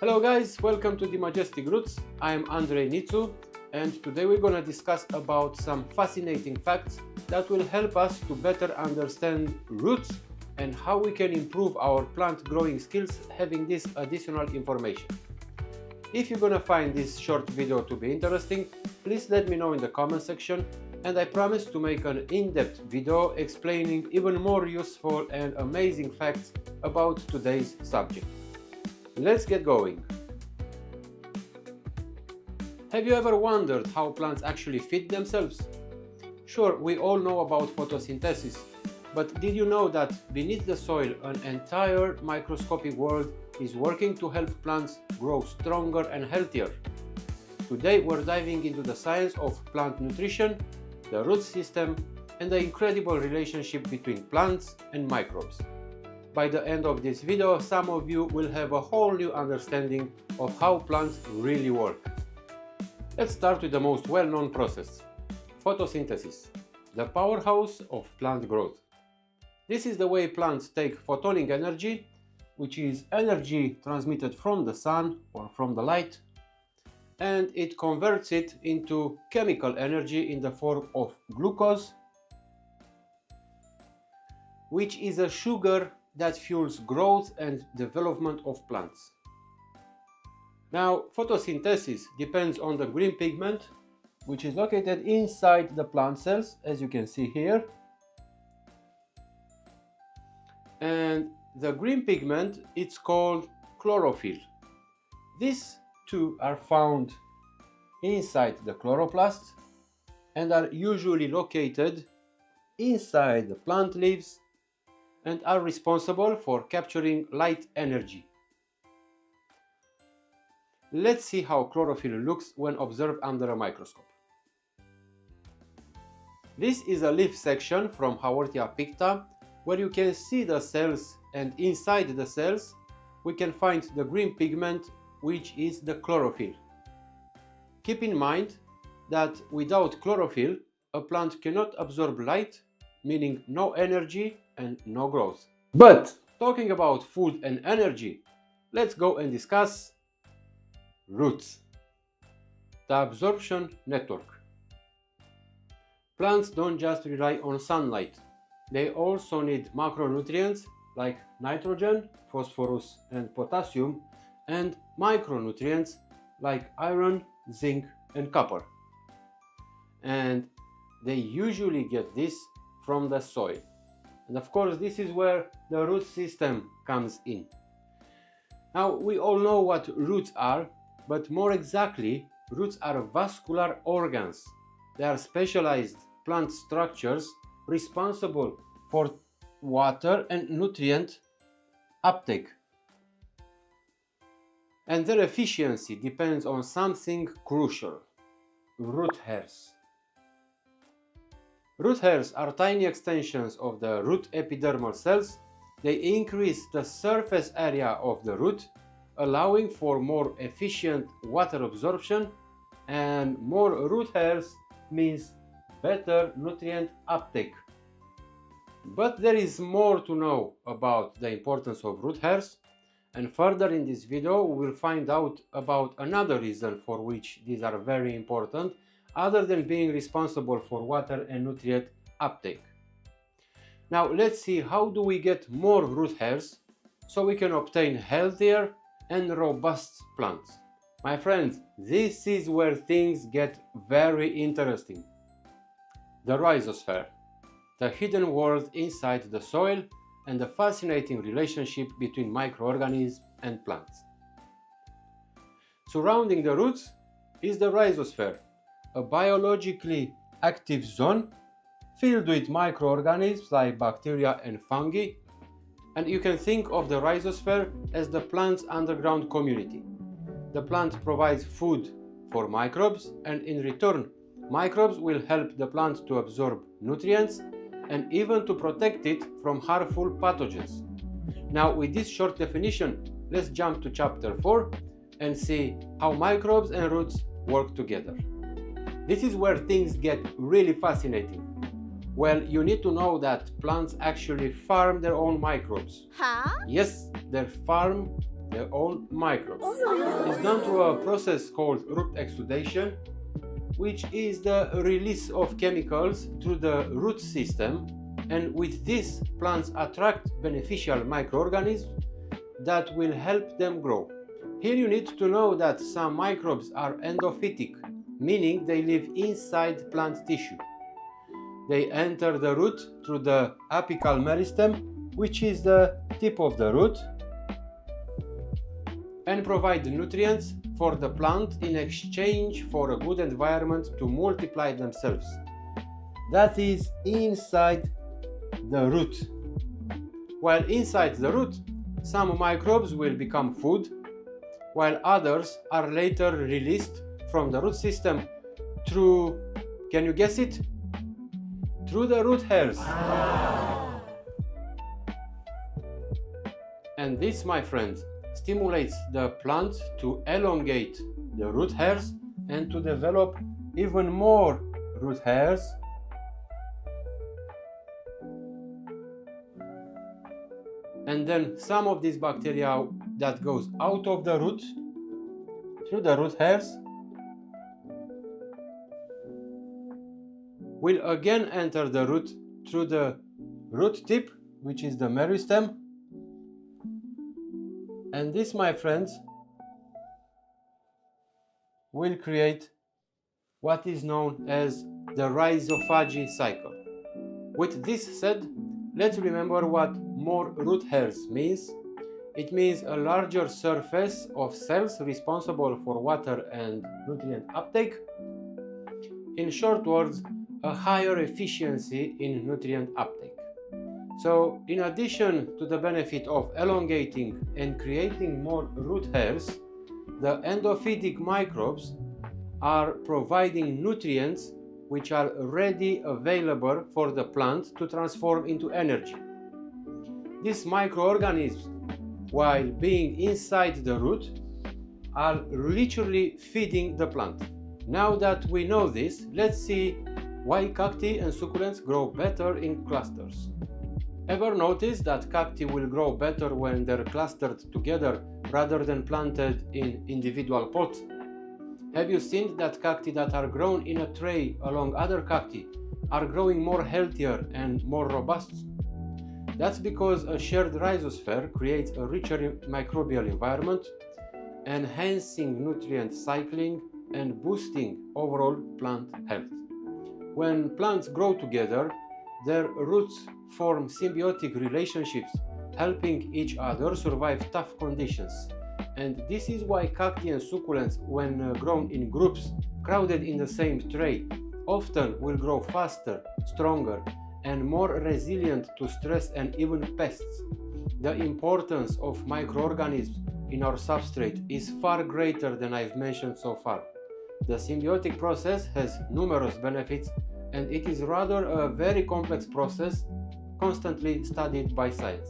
Hello guys, welcome to the Majestic Roots. I am Andrei Nitsu and today we're gonna discuss about some fascinating facts that will help us to better understand roots and how we can improve our plant growing skills having this additional information. If you're gonna find this short video to be interesting, please let me know in the comment section, and I promise to make an in-depth video explaining even more useful and amazing facts about today's subject. Let's get going. Have you ever wondered how plants actually feed themselves? Sure, we all know about photosynthesis, but did you know that beneath the soil an entire microscopic world is working to help plants grow stronger and healthier? Today we're diving into the science of plant nutrition, the root system, and the incredible relationship between plants and microbes. By the end of this video, some of you will have a whole new understanding of how plants really work. Let's start with the most well-known process, photosynthesis, the powerhouse of plant growth. This is the way plants take photonic energy, which is energy transmitted from the sun or from the light, and it converts it into chemical energy in the form of glucose, which is a sugar that fuels growth and development of plants. Now, photosynthesis depends on the green pigment, which is located inside the plant cells, as you can see here. And the green pigment, it's called chlorophyll. These two are found inside the chloroplast and are usually located inside the plant leaves and are responsible for capturing light energy. Let's see how chlorophyll looks when observed under a microscope. This is a leaf section from Haworthia picta, where you can see the cells, and inside the cells we can find the green pigment, which is the chlorophyll. Keep in mind that without chlorophyll a plant cannot absorb light, meaning no energy and no growth. But talking about food and energy, let's go and discuss roots, the absorption network. Plants don't just rely on sunlight, they also need macronutrients like nitrogen, phosphorus and potassium, and micronutrients like iron, zinc and copper. And they usually get this from the soil. And of course this is where the root system comes in. Now we all know what roots are, but more exactly, roots are vascular organs. They are specialized plant structures responsible for water and nutrient uptake. And their efficiency depends on something crucial: root hairs. Root hairs are tiny extensions of the root epidermal cells. They increase the surface area of the root, allowing for more efficient water absorption, and more root hairs means better nutrient uptake. But there is more to know about the importance of root hairs, and further in this video we will find out about another reason for which these are very important, other than being responsible for water and nutrient uptake. Now let's see, how do we get more root hairs so we can obtain healthier and robust plants? My friends, this is where things get very interesting. The rhizosphere, the hidden world inside the soil, and the fascinating relationship between microorganisms and plants. Surrounding the roots is the rhizosphere, a biologically active zone filled with microorganisms like bacteria and fungi, and you can think of the rhizosphere as the plant's underground community. The plant provides food for microbes, and in return, microbes will help the plant to absorb nutrients and even to protect it from harmful pathogens. Now, with this short definition, let's jump to chapter 4 and see how microbes and roots work together. This is where things get really fascinating. Well, you need to know that plants actually farm their own microbes. Huh? Yes, they farm their own microbes. It's done through a process called root exudation, which is the release of chemicals through the root system, and with this, plants attract beneficial microorganisms that will help them grow. Here you need to know that some microbes are endophytic, meaning they live inside plant tissue. They enter the root through the apical meristem, which is the tip of the root, and provide nutrients for the plant in exchange for a good environment to multiply themselves. That is inside the root. While inside the root, some microbes will become food, while others are later released from the root system through, can you guess it? Through the root hairs. And this, my friends, stimulates the plant to elongate the root hairs and to develop even more root hairs. And then some of these bacteria that goes out of the root through the root hairs will again enter the root through the root tip, which is the meristem. And this, my friends, will create what is known as the rhizophagy cycle. With this said, let's remember what more root hairs means. It means a larger surface of cells responsible for water and nutrient uptake. In short words, a higher efficiency in nutrient uptake. So, in addition to the benefit of elongating and creating more root hairs, the endophytic microbes are providing nutrients which are ready available for the plant to transform into energy. These microorganisms, while being inside the root, are literally feeding the plant. Now that we know this, let's see why cacti and succulents grow better in clusters. Ever notice that cacti will grow better when they're clustered together rather than planted in individual pots? Have you seen that cacti that are grown in a tray along other cacti are growing more healthier and more robust? That's because a shared rhizosphere creates a richer microbial environment, enhancing nutrient cycling and boosting overall plant health. When plants grow together, their roots form symbiotic relationships, helping each other survive tough conditions. And this is why cacti and succulents, when grown in groups crowded in the same tray, often will grow faster, stronger, and more resilient to stress and even pests. The importance of microorganisms in our substrate is far greater than I've mentioned so far. The symbiotic process has numerous benefits, and it is rather a very complex process constantly studied by science.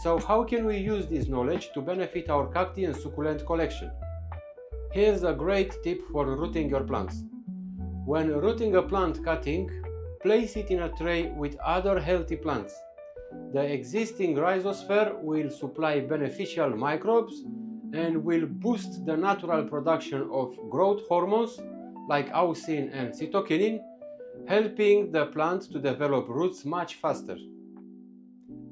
So how can we use this knowledge to benefit our cacti and succulent collection? Here's a great tip for rooting your plants. When rooting a plant cutting, place it in a tray with other healthy plants. The existing rhizosphere will supply beneficial microbes and will boost the natural production of growth hormones like auxin and cytokinin, helping the plant to develop roots much faster.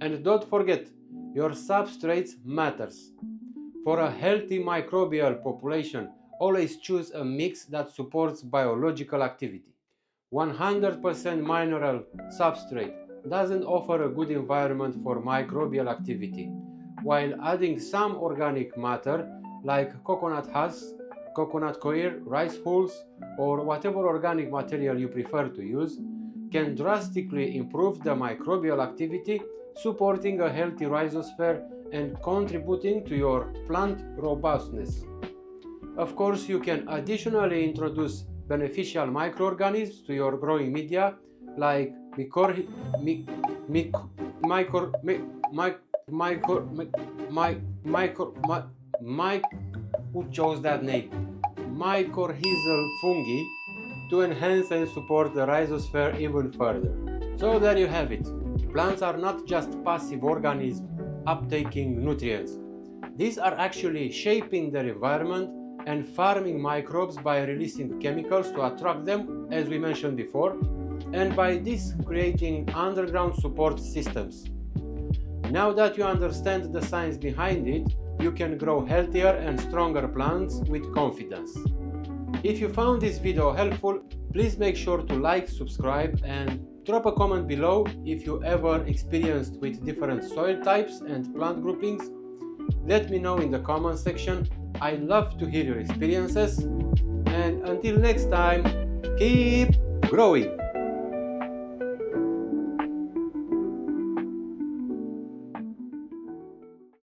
And don't forget, your substrates matters. For a healthy microbial population, always choose a mix that supports biological activity. 100% mineral substrate doesn't offer a good environment for microbial activity, while adding some organic matter like coconut husk, coconut coir, rice hulls, or whatever organic material you prefer to use can drastically improve the microbial activity, supporting a healthy rhizosphere and contributing to your plant robustness. Of course, you can additionally introduce beneficial microorganisms to your growing media like who chose that name? Mycorrhizal fungi to enhance and support the rhizosphere even further. So there you have it. Plants are not just passive organisms uptaking nutrients. These are actually shaping their environment and farming microbes by releasing chemicals to attract them, as we mentioned before, and by this creating underground support systems. Now that you understand the science behind it, you can grow healthier and stronger plants with confidence. If you found this video helpful, please make sure to like, subscribe, and drop a comment below if you ever experienced with different soil types and plant groupings. Let me know in the comment section. I love to hear your experiences. And until next time, keep growing!